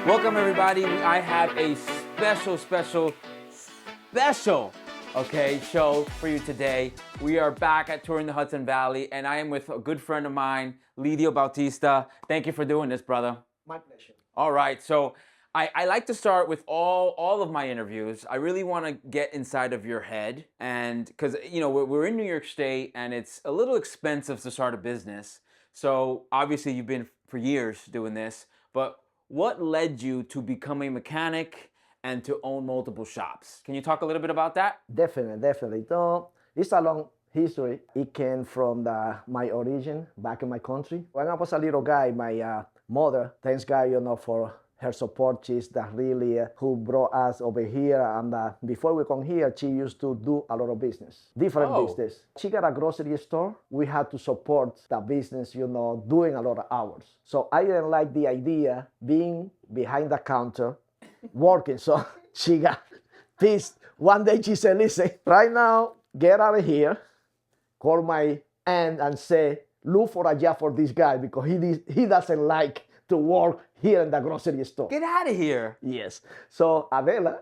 Welcome everybody. I have a special, show for you today. We are back at touring the Hudson Valley, and I am with a good friend of mine, Lidio Bautista. Thank you for doing this, brother. My pleasure. All right, so I like to start with all of my interviews. I really want to get inside of your head, and because we're in New York State, and it's a little expensive to start a business. So obviously you've been for years doing this, but what led you to become a mechanic and to own multiple shops? Can you talk a little bit about that? Definitely. So it's a long history. It came from my origin back in my country. When I was a little guy, my mother, thanks God, for her support. She's the really who brought us over here. And before we come here, she used to do a lot of business, different business. She got a grocery store. We had to support the business, doing a lot of hours. So I didn't like the idea being behind the counter working. So she got pissed. One day she said, listen, right now, get out of here, call my aunt and say, look for a job for this guy because he doesn't like to work here in the grocery store. Get out of here. Yes. So Adela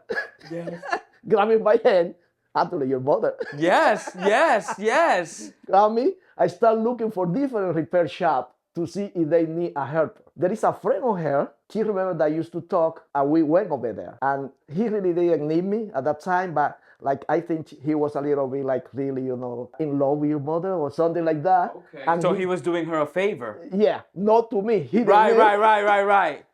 grabbed me by hand. Actually, your mother. Yes. Grabbed me. I start looking for different repair shop to see if they need a helper. There is a friend of her. She remembered that I used to talk, and we went over there. And he really didn't need me at that time, but I think he was a little bit really, in love with your mother or something like that. Okay. And So he was doing her a favor. Yeah, not to me. He didn't Right.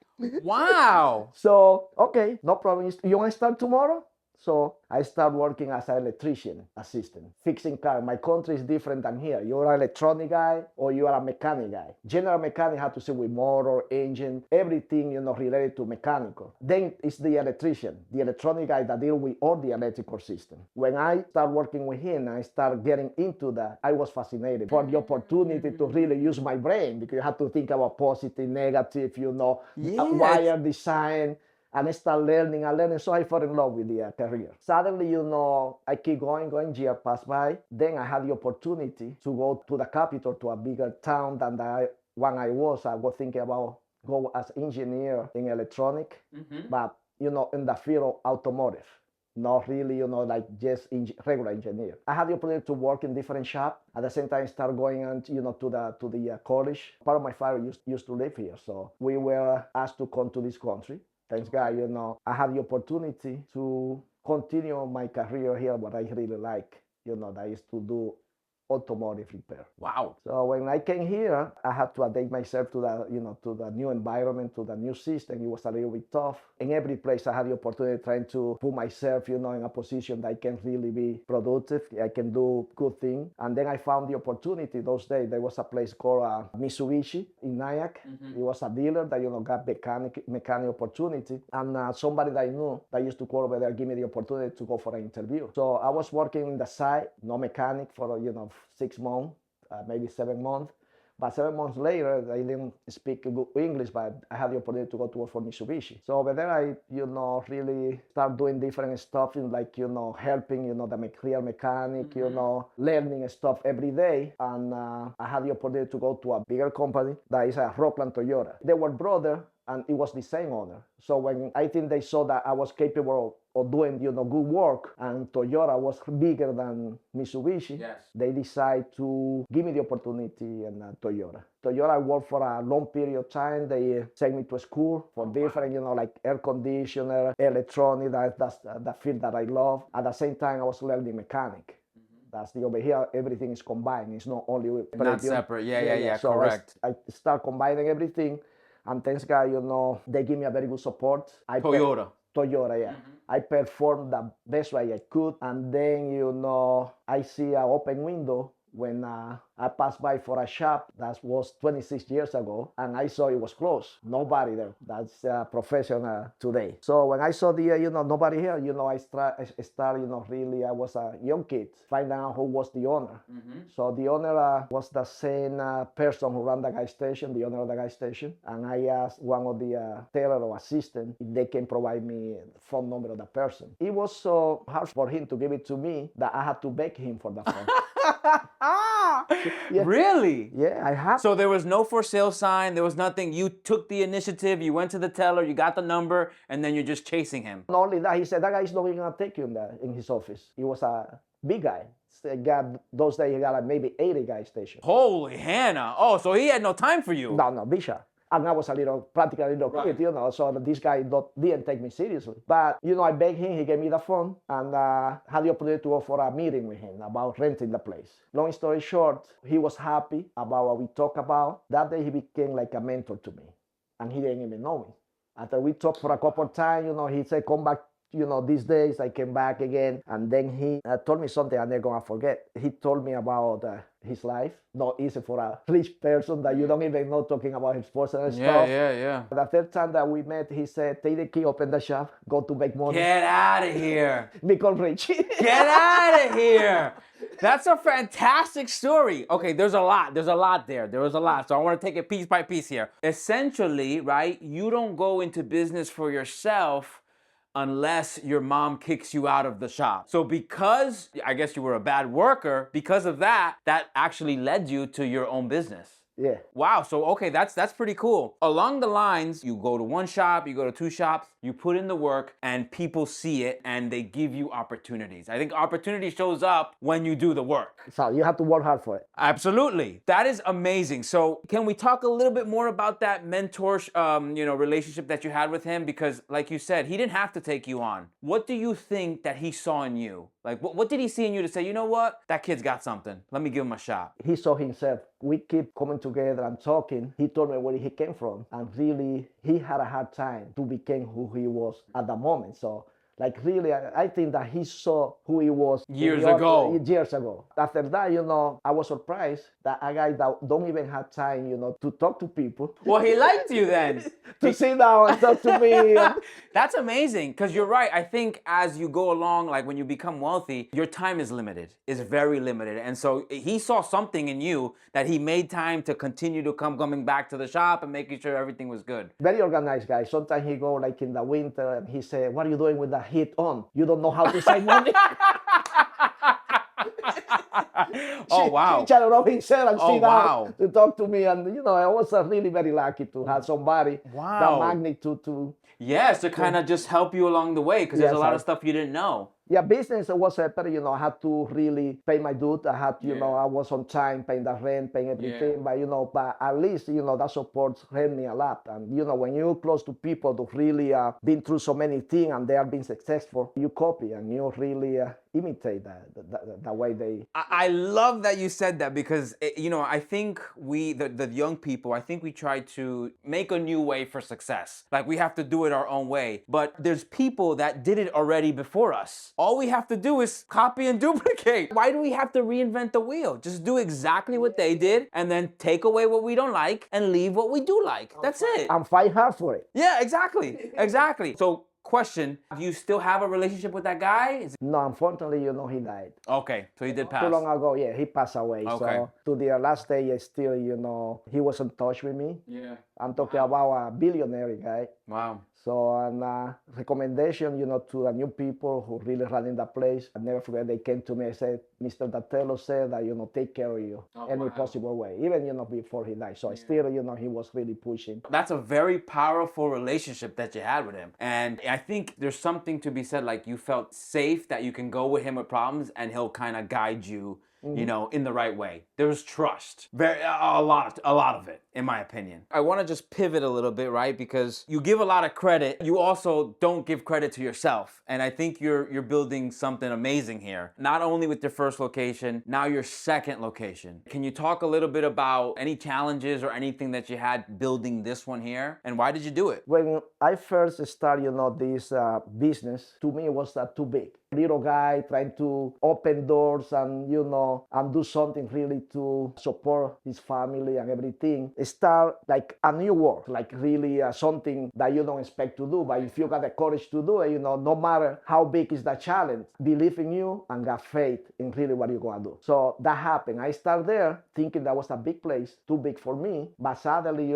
Wow. So, okay, no problem. You want to start tomorrow? So I start working as an electrician assistant, fixing cars. My country is different than here. You're an electronic guy or you are a mechanic guy. General mechanic have to do with motor, engine, everything, related to mechanical. Then it's the electrician, the electronic guy that deal with all the electrical system. When I start working with him, I start getting into that. I was fascinated for the opportunity to really use my brain because you have to think about positive, negative, wire design. And I start learning. So I fell in love with the career. Suddenly, I keep going, year passed by. Then I had the opportunity to go to the capital, to a bigger town than when I was thinking about go as engineer in electronic, but, in the field of automotive. Not really, just regular engineer. I had the opportunity to work in different shops. At the same time, start going on, to the college. Part of my family used to live here. So we were asked to come to this country. Thanks God, I had the opportunity to continue my career here, what I really like, that is to do automotive repair. Wow. So when I came here, I had to adapt myself to the new environment, to the new system. It was a little bit tough. In every place, I had the opportunity trying to put myself, in a position that I can really be productive. I can do good things. And then I found the opportunity those days. There was a place called Mitsubishi in Nyack. It was a dealer that, got mechanic opportunity. And somebody that I knew that used to call over there, give me the opportunity to go for an interview. So I was working in the site, no mechanic for, 6 months, maybe 7 months. But 7 months later, I didn't speak good English, but I had the opportunity to go to work for Mitsubishi. So over there, I, really start doing different stuff, helping, the clear mechanic, learning stuff every day. And I had the opportunity to go to a bigger company that is a Rockland Toyota. They were brothers, and it was the same owner. So when I think they saw that I was capable of doing, good work, and Toyota was bigger than Mitsubishi, they decided to give me the opportunity in Toyota. Toyota, I worked for a long period of time. They sent me to school for different, air conditioner, electronic. That's the field that I love. At the same time, I was learning mechanic. That's over here, everything is combined. It's not only not separate. Yeah, so correct. I start combining everything. And thanks God, they give me a very good support. Toyota, yeah. I performed the best way I could. And then, I see an open window when I passed by for a shop that was 26 years ago, and I saw it was closed. Nobody there. That's professional today. So when I saw the, nobody here, I started, really, I was a young kid, finding out who was the owner. So the owner was the same person who ran the gas station, the owner of the gas station. And I asked one of the teller or assistant if they can provide me the phone number of the person. It was so hard for him to give it to me that I had to beg him for the phone. Yeah. Really? Yeah, I have. So there was no for sale sign, there was nothing. You took the initiative, you went to the teller, you got the number, and then you're just chasing him. Not only that, he said that guy is not even gonna take you in his office. He was a big guy. So those days he got like maybe 80 guy station. Holy Hannah. Oh, so he had no time for you. No, Bishop. And I was practically a little kid, so this guy didn't take me seriously. But, I begged him, he gave me the phone, and had the opportunity to go for a meeting with him about renting the place. Long story short, he was happy about what we talked about. That day he became like a mentor to me, and he didn't even know me. After we talked for a couple of times, he said, come back, these days. I came back again, and then he told me something I'm never gonna forget. He told me about his life. Not easy for a rich person that you don't even know, talking about his personal stuff. Yeah. The third time that we met, he said, take the key, open the shop, go to make money. Get out of here. Become rich. Get out of here. That's a fantastic story. Okay, there's a lot there. There was a lot. So I want to take it piece by piece here. Essentially, right, you don't go into business for yourself unless your mom kicks you out of the shop. So because I guess you were a bad worker, because of that actually led you to your own business. Yeah. Wow. So, okay, that's pretty cool. Along the lines, you go to one shop, you go to two shops, you put in the work, and people see it and they give you opportunities. I think opportunity shows up when you do the work. So you have to work hard for it. Absolutely. That is amazing. So can we talk a little bit more about that mentor, relationship that you had with him? Because like you said, he didn't have to take you on. What do you think that he saw in you? Like, what did he see in you to say, you know what? That kid's got something. Let me give him a shot. He saw himself. We keep coming together and talking. He told me where he came from. And really, he had a hard time to become who he was at the moment. So, really, I think that he saw who he was years ago. After that, I was surprised that a guy that don't even have time, to talk to people. Well, he liked you then. To sit down and talk to me. That's amazing, because you're right. I think as you go along, like when you become wealthy, your time is limited, is very limited. And so he saw something in you that he made time to continue to coming back to the shop and making sure everything was good. Very organized guy. Sometimes he go like in the winter and he say, what are you doing with the heat on? You don't know how to save money. Oh, wow. He chat around himself and sit wow. down to talk to me. And, I was really very lucky to have somebody that magnitude to... Yes, to kind of just help you along the way, because there's a lot of stuff you didn't know. Yeah, business was better, I had to really pay my dues. I had, I was on time paying the rent, paying everything. But, but at least, that support helped me a lot. And, when you're close to people who really been through so many things and they are being successful, you copy and you really imitate the way they... I love that you said that, because, I think the young people, I think we try to make a new way for success. Like, we have to do it our own way. But there's people that did it already before us. All we have to do is copy and duplicate. Why do we have to reinvent the wheel? Just do exactly what they did and then take away what we don't like and leave what we do like. That's it. And fight hard for it. Yeah, exactly. Exactly. So, question, do you still have a relationship with that guy? No, unfortunately, he died. Okay, so he did pass. Too long ago, yeah, he passed away. Okay. So to the last day, still, he was in touch with me. Yeah. I'm talking about a billionaire guy. Wow. So, and recommendation, to the new people who really running the place. I never forget, they came to me and said, Mr. Datello said that, take care of you any possible way, even, before he died. So still, he was really pushing. That's a very powerful relationship that you had with him. And I think there's something to be said, like you felt safe that you can go with him with problems and he'll kind of guide you, in the right way. There's trust. A lot of it, in my opinion. I want to just pivot a little bit, right? Because you give a lot of credit. You also don't give credit to yourself. And I think you're building something amazing here. Not only with your first location, now your second location. Can you talk a little bit about any challenges or anything that you had building this one here? And why did you do it? When I first started, this business, to me it was too big. Little guy trying to open doors and, and do something really to support his family and everything. start like a new work, like really something that you don't expect to do. But if you got the courage to do it, no matter how big is the challenge, believe in you and got faith in really what you're gonna do. So that happened. I started there thinking that was a big place, too big for me. But suddenly,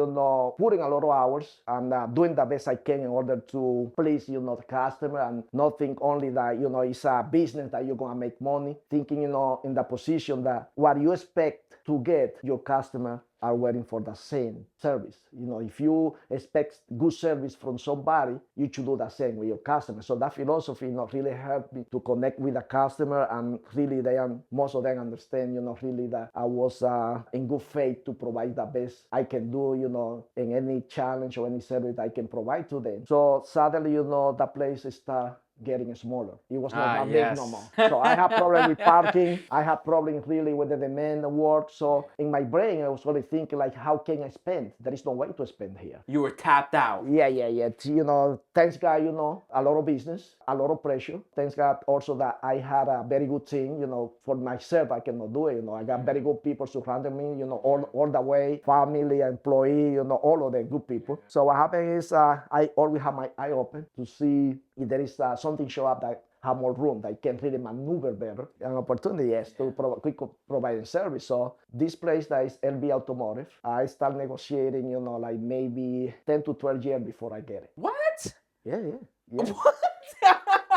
putting a lot of hours and doing the best I can in order to please, the customer and not think only that, it's a business that you're gonna make money. Thinking, in the position that what you expect to get your customer are waiting for the same service. If you expect good service from somebody, you should do the same with your customer. So that philosophy, really helped me to connect with the customer, and really most of them understand, really that I was in good faith to provide the best I can do, in any challenge or any service I can provide to them. So suddenly, the place start getting smaller. It was not that big no more. So I have problem with parking. I have problem really with the demand of work. So in my brain, I was really thinking like, how can I spend? There is no way to spend here. You were tapped out. Yeah. Thanks God, a lot of business, a lot of pressure. Thanks God also that I had a very good team, for myself, I cannot do it. I got very good people surrounding me, all the way, family, employee, all of them good people. So what happened is I always have my eye open to see if there is something show up that have more room, that can really maneuver better. An opportunity, yes, to quick providing service. So this place that is LB Automotive, I start negotiating, like maybe 10 to 12 years before I get it. What? Yeah. What?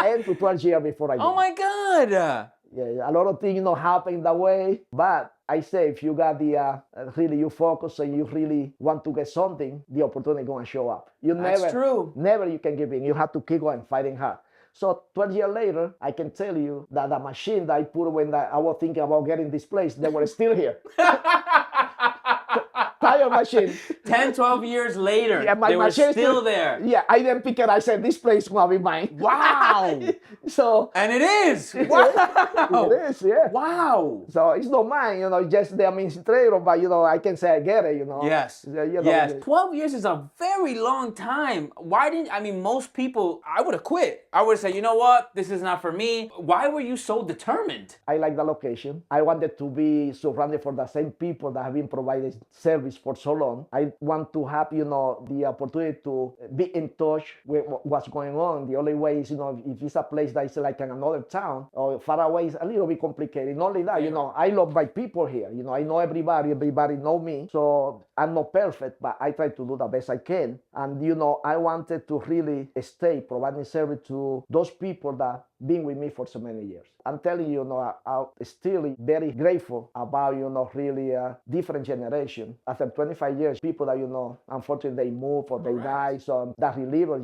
10 to 12 years before I get it. Oh my God. Yeah, a lot of things, happen that way. But I say, if you got the, really you focus and you really want to get something, the opportunity is going to show up. That's true. Never you can give in. You have to keep going, fighting hard. So 12 years later, I can tell you that the machine that I put when I was thinking about getting this place, they were still here. Tire machine. 10, 12 years later, yeah, they were still there. Yeah, I didn't pick it. I said, this place will be mine. Wow. So. And it is. Wow. It is, yeah. Wow. So it's not mine, just the administrator, but, I can say I get it, Yes. Yes. 12 years is a very long time. Most people, I would have quit. I would have said, you know what? This is not for me. Why were you so determined? I like the location. I wanted to be surrounded for the same people that have been providing service for so long. I want to have, the opportunity to be in touch with what's going on. The only way is, if it's a place that is like in another town or far away, it's a little bit complicated. Not only that, I love my people here. I know everybody know me. So I'm not perfect, but I try to do the best I can. And, I wanted to really stay providing service to those people that been with me for so many years. I'm telling you, I'm still very grateful about, really a different generation. After 25 years, people that, unfortunately they move or they die. So that reliever,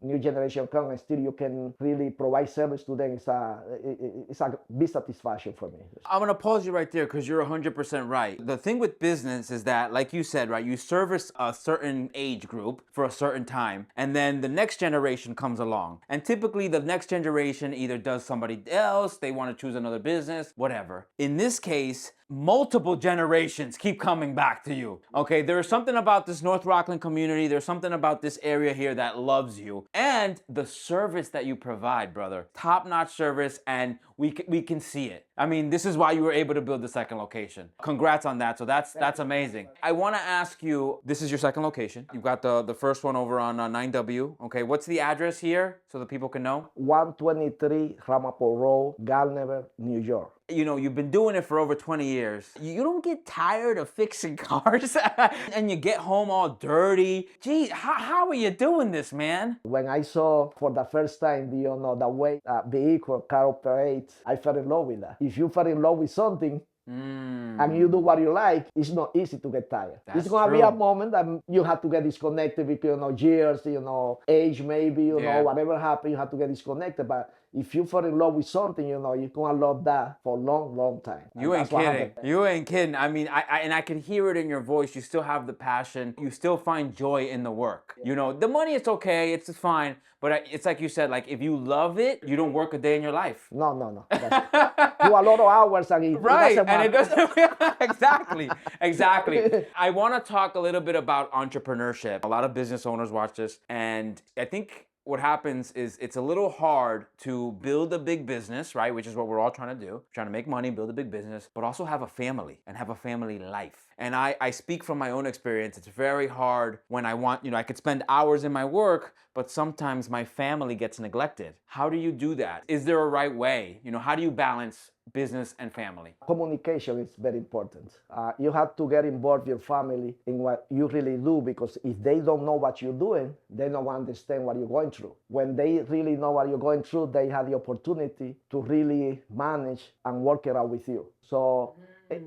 new generation come and still you can really provide service to them. It's a big satisfaction for me. I'm going to pause you right there because you're 100% right. The thing with business is that, like you said, right, you service a certain age group for a certain time, and then the next generation comes along. And typically the next generation either does somebody else, they want to choose another business, whatever. In this case, multiple generations keep coming back to you. Okay, there's something about this North Rockland community, there's something about this area here that loves you. And the service that you provide, brother. Top-notch service, and we can see it. This is why you were able to build the second location. Congrats on that. So that's amazing. I want to ask you, this is your second location. You've got the first one over on 9W. Okay, what's the address here so that people can know? 123 Ramapo Road, Galnever, New York. You've been doing it for over 20 years. You don't get tired of fixing cars and you get home all dirty. Gee, how are you doing this, man? When I saw for the first time, the way a vehicle, car operates, I fell in love with that. If you fall in love with something, and you do what you like, it's not easy to get tired. That's it's going to be a moment that you have to get disconnected because, years, age maybe, whatever happened, you have to get disconnected. But if you fall in love with something, you're going to love that for a long, long time. You ain't kidding. You ain't kidding. I can hear it in your voice. You still have the passion. You still find joy in the work. The money, it's okay. It's fine. But it's like you said, like if you love it, you don't work a day in your life. No. Do a lot of hours and it doesn't and it doesn't. Exactly. I want to talk a little bit about entrepreneurship. A lot of business owners watch this, and I think what happens is it's a little hard to build a big business, right? Which is what we're all trying to do. Trying to make money, build a big business, but also have a family and have a family life. And I speak from my own experience. It's very hard when I want, I could spend hours in my work, but sometimes my family gets neglected. How do you do that? Is there a right way? How do you balance business and family? Communication is very important. You have to get involved your family in what you really do, because if they don't know what you're doing, they don't understand what you're going through. When they really know what you're going through, they have the opportunity to really manage and work it out with you. So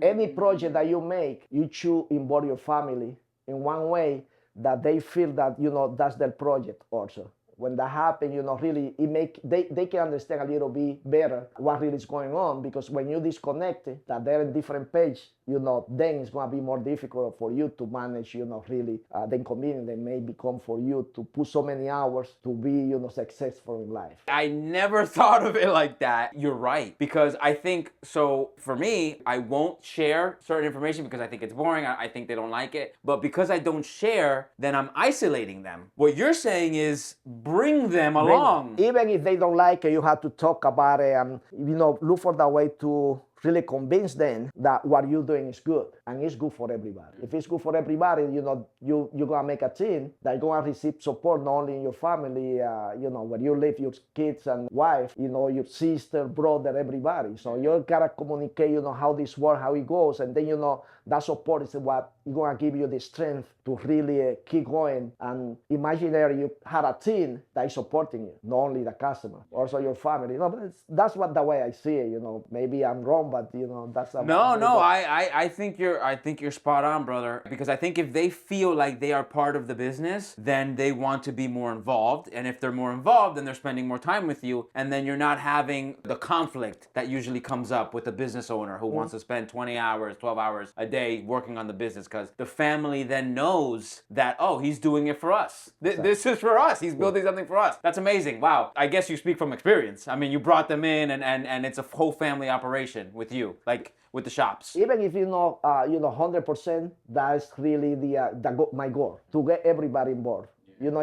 any project that you make, you should involve your family in one way that they feel that that's their project also. When that happens, really they can understand a little bit better what really is going on, because when you disconnect it, that they're in different page, then it's going to be more difficult for you to manage, really the inconvenience that may become for you to put so many hours to be, successful in life. I never thought of it like that. You're right. Because I think, so for me, I won't share certain information because I think it's boring. I think they don't like it. But because I don't share, then I'm isolating them. What you're saying is bring them along. Even if they don't like it, you have to talk about it and, look for the way to really convince them that what you're doing is good and it's good for everybody. If it's good for everybody, you're gonna make a team that's gonna receive support not only in your family, where you live, your kids and wife, your sister, brother, everybody. So you gotta communicate, how this works, how it goes, and then that support is what is gonna give you the strength to really keep going. And imagine you had a team that is supporting you, not only the customer, also your family. But that's what the way I see it. Maybe I'm wrong, but that's no. I think you're spot on, brother. Because I think if they feel like they are part of the business, then they want to be more involved. And if they're more involved, then they're spending more time with you. And then you're not having the conflict that usually comes up with a business owner who wants to spend 20 hours, 12 hours a day working on the business, because the family then knows that, oh, he's doing it for us. This is for us. He's building something for us. That's amazing. Wow. I guess you speak from experience. I mean, you brought them in and it's a whole family operation with you, like with the shops. Even if 100%, that's really my goal, to get everybody involved.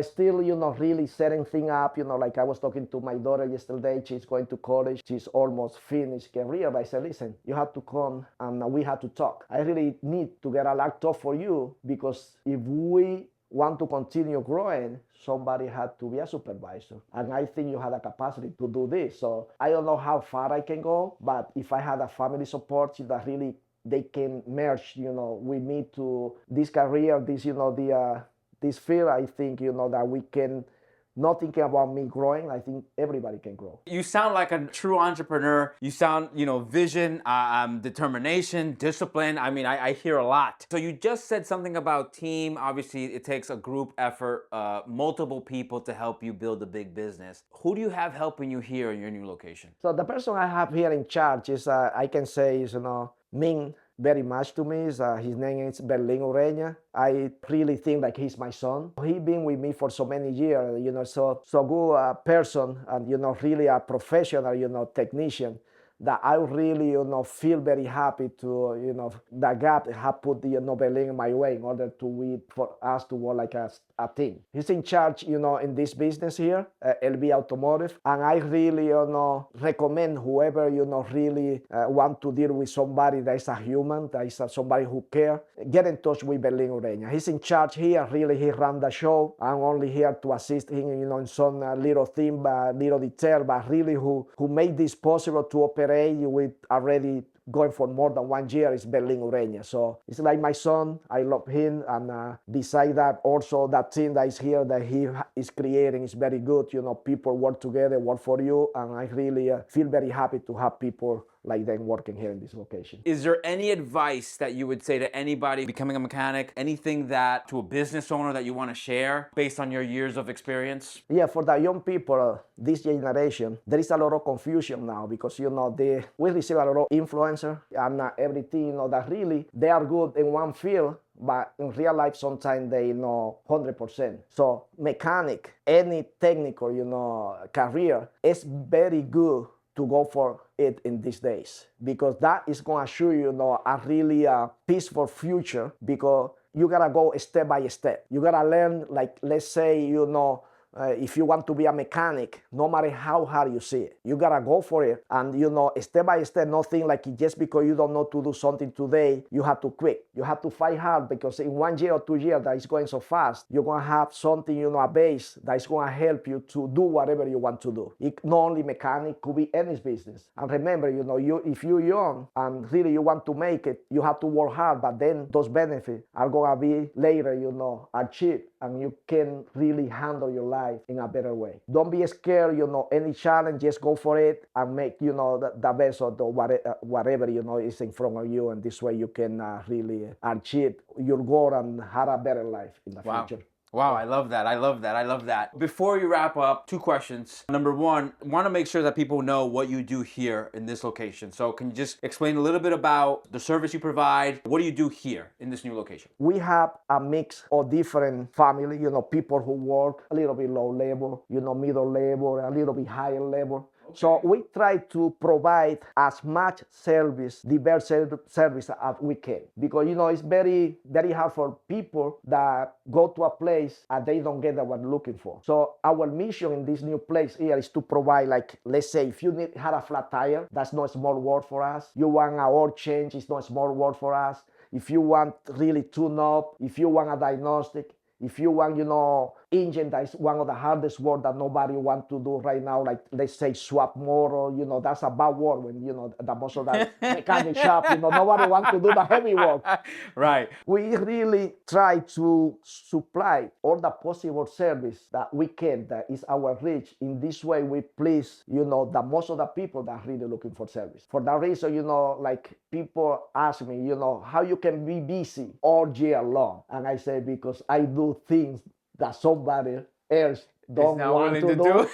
Still, really setting things up, like I was talking to my daughter yesterday, she's going to college, she's almost finished career, but I said, listen, you have to come and we have to talk. I really need to get a laptop for you, because if we want to continue growing, somebody had to be a supervisor. And I think you have the capacity to do this. So I don't know how far I can go, but if I had a family support that really they can merge, with me to this career, this, this field, I think, that we can, not thinking about me growing, I think everybody can grow. You sound like a true entrepreneur. You sound, vision, determination, discipline. I mean, I hear a lot. So you just said something about team. Obviously, it takes a group effort, multiple people to help you build a big business. Who do you have helping you here in your new location? So the person I have here in charge is, I can say, is, Ming very much to me. His name is Berlin Ureña. I really think like he's my son. He's been with me for so many years, so good person, and really a professional, technician, that I really, feel very happy to, that God have put Berlin in my way in order for us to work like a team. He's in charge, in this business here, LB Automotive, and I really, recommend whoever, really want to deal with somebody that is a human, that is somebody who cares, get in touch with Berlin Ureña. He's in charge here. Really, he runs the show. I'm only here to assist him, in some little thing, little detail, but really who made this possible to operate with already going for more than 1 year is Berlin Ureña. So it's like my son. I love him, and beside that, also that team that is here that he is creating is very good. People work together, work for you, and I really feel very happy to have people like them working here in this location. Is there any advice that you would say to anybody becoming a mechanic? Anything that to a business owner that you want to share based on your years of experience? Yeah, for the young people, this generation, there is a lot of confusion now, because we receive a lot of influencer and everything, that really they are good in one field, but in real life sometimes they know 100%. So mechanic, any technical, career, is very good to go for it in these days, because that is going to show you, a really peaceful future, because you gotta go step by step. You gotta learn, like, let's say, if you want to be a mechanic, no matter how hard you see it, you gotta go for it. And step by step, nothing like just because you don't know to do something today, you have to quit. You have to fight hard, because in 1 year or 2 years that is going so fast, you're gonna have something, a base that is gonna help you to do whatever you want to do. It not only mechanic, could be any business. And remember, if you're young and really you want to make it, you have to work hard, but then those benefits are gonna be later, achieved, and you can really handle your life in a better way. Don't be scared, any challenge, just go for it and make, the best of whatever, is in front of you. And this way you can really achieve your goal and have a better life in the future. Wow, I love that. I love that. I love that. Before you wrap up, 2 questions. Number 1, want to make sure that people know what you do here in this location. So can you just explain a little bit about the service you provide? What do you do here in this new location? We have a mix of different family, people who work a little bit low level, middle level, a little bit higher level. Okay. So we try to provide as much service, diverse service as we can, because it's very, very hard for people that go to a place and they don't get what they're looking for. So our mission in this new place here is to provide, like, let's say if you had a flat tire, that's not a small word for us. You want an oil change, it's not a small word for us. If you want really tune up, if you want a diagnostic, if you want, engine, that is one of the hardest work that nobody wants to do right now, like let's say swap motor, that's a bad word when, the most of that mechanic shop, nobody wants to do the heavy work. Right. We really try to supply all the possible service that we can, that is our reach. In this way, we please, the most of the people that are really looking for service. For that reason, like people ask me, how you can be busy all year long. And I say, because I do things that somebody else don't want to do.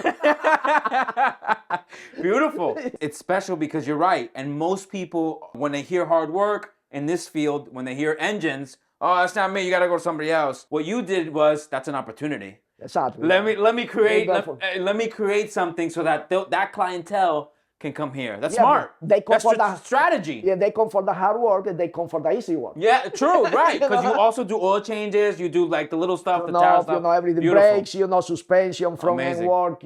Beautiful. It's special because you're right. And most people, when they hear hard work in this field, when they hear engines, oh, that's not me, you got to go to somebody else. What you did was, that's an opportunity. Exactly. Let me create something so that that clientele can come here. That's smart. They come for the strategy. Yeah, they come for the hard work and they come for the easy work. Yeah, true, right. Because you also do oil changes, you do like the little stuff, the tire stuff. Everything, brakes, suspension, front end work,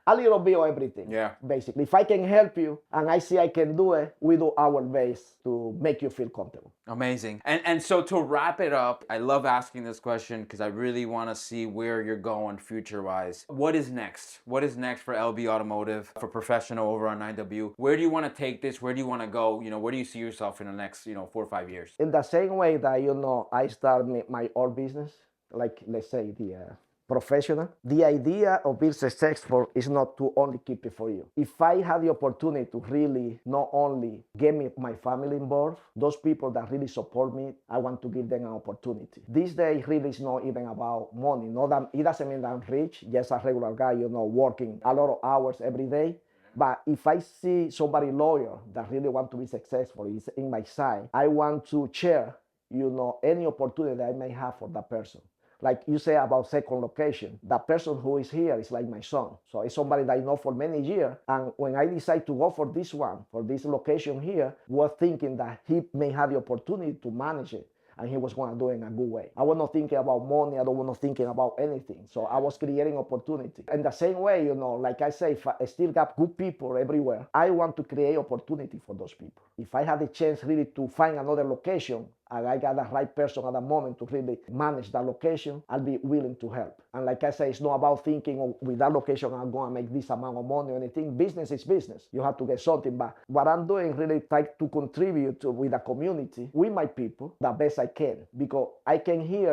a little bit of everything. Yeah. Basically, if I can help you and I see I can do it, we do our best to make you feel comfortable. Amazing. And so to wrap it up, I love asking this question because I really want to see where you're going future-wise. What is next? What is next for LB Automotive, for Professional over on 9W? Where do you want to take this? Where do you want to go? Where do you see yourself in the next, 4 or 5 years? In the same way that, I start my own business, like let's say the professional, the idea of being successful is not to only keep it for you. If I have the opportunity to really not only get my family involved, those people that really support me, I want to give them an opportunity. These days really is not even about money. Not that it doesn't mean that I'm rich, just a regular guy, working a lot of hours every day. But if I see somebody loyal that really want to be successful, is in my side, I want to share, any opportunity that I may have for that person. Like you say about second location, the person who is here is like my son. So it's somebody that I know for many years. And when I decide to go for this one, for this location here, was thinking that he may have the opportunity to manage it. And he was going to do it in a good way. I was not thinking about money. I was not thinking about anything. So I was creating opportunity. In the same way, like I say, if I still got good people everywhere, I want to create opportunity for those people. If I had the chance really to find another location, and I got the right person at the moment to really manage that location, I'll be willing to help. And like I say, it's not about thinking, oh, with that location, I'm going to make this amount of money or anything. Business is business. You have to get something back. What I'm doing really try to contribute with the community, with my people, the best I can. Because I can hear,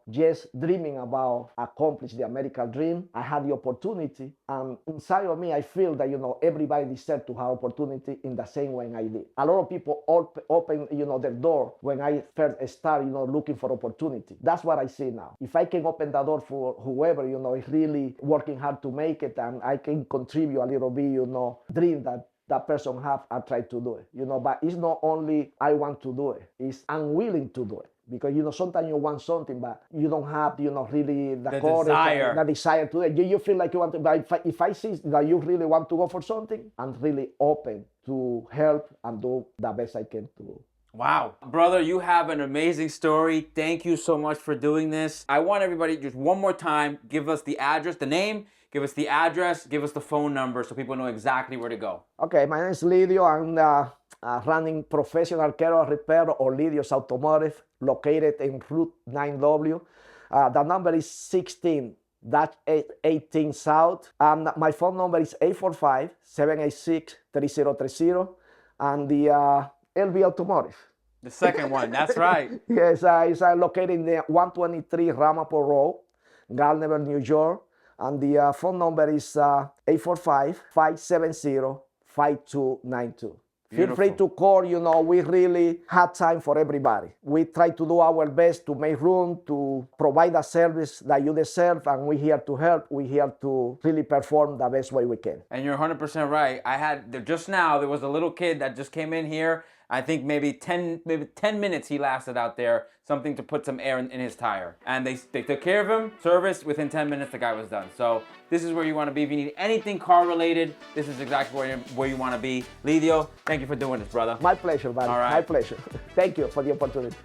just dreaming about accomplish the American dream. I had the opportunity. And inside of me, I feel that, everybody deserves to have opportunity in the same way I did. A lot of people open, their door when I first start, looking for opportunity. That's what I see now. If I can open the door for whoever, is really working hard to make it, and I can contribute a little bit, dream that person have, I try to do it, but it's not only I want to do it, it's I'm willing to do it. Because, sometimes you want something, but you don't have, really the courage, the desire to do it. You feel like you want to, but if I see that you really want to go for something, I'm really open to help and do the best I can to Wow. Brother, you have an amazing story. Thank you so much for doing this. I want everybody just one more time, give us the address, the name, give us the address, give us the phone number so people know exactly where to go. Okay, my name is Lidio. I'm running professional car repair or Lidio's Automotive, located in Route 9W. The number is 16-18 South. And my phone number is 845-786-3030. And the LB Automotive. The second one, that's right. Yes, it's located in the 123 Ramapo Road, Gardner, New York. And the phone number is 845-570-5292. Feel free to call. We really had time for everybody. We try to do our best to make room, to provide a service that you deserve, and we're here to help. We're here to really perform the best way we can. And you're 100% right. Just now, there was a little kid that just came in here. I think maybe 10 minutes he lasted out there, something to put some air in his tire. And they took care of him, service, within 10 minutes the guy was done. So this is where you want to be. If you need anything car related, this is exactly where you want to be. Lidio, thank you for doing this, brother. My pleasure, buddy. All right. My pleasure. Thank you for the opportunity.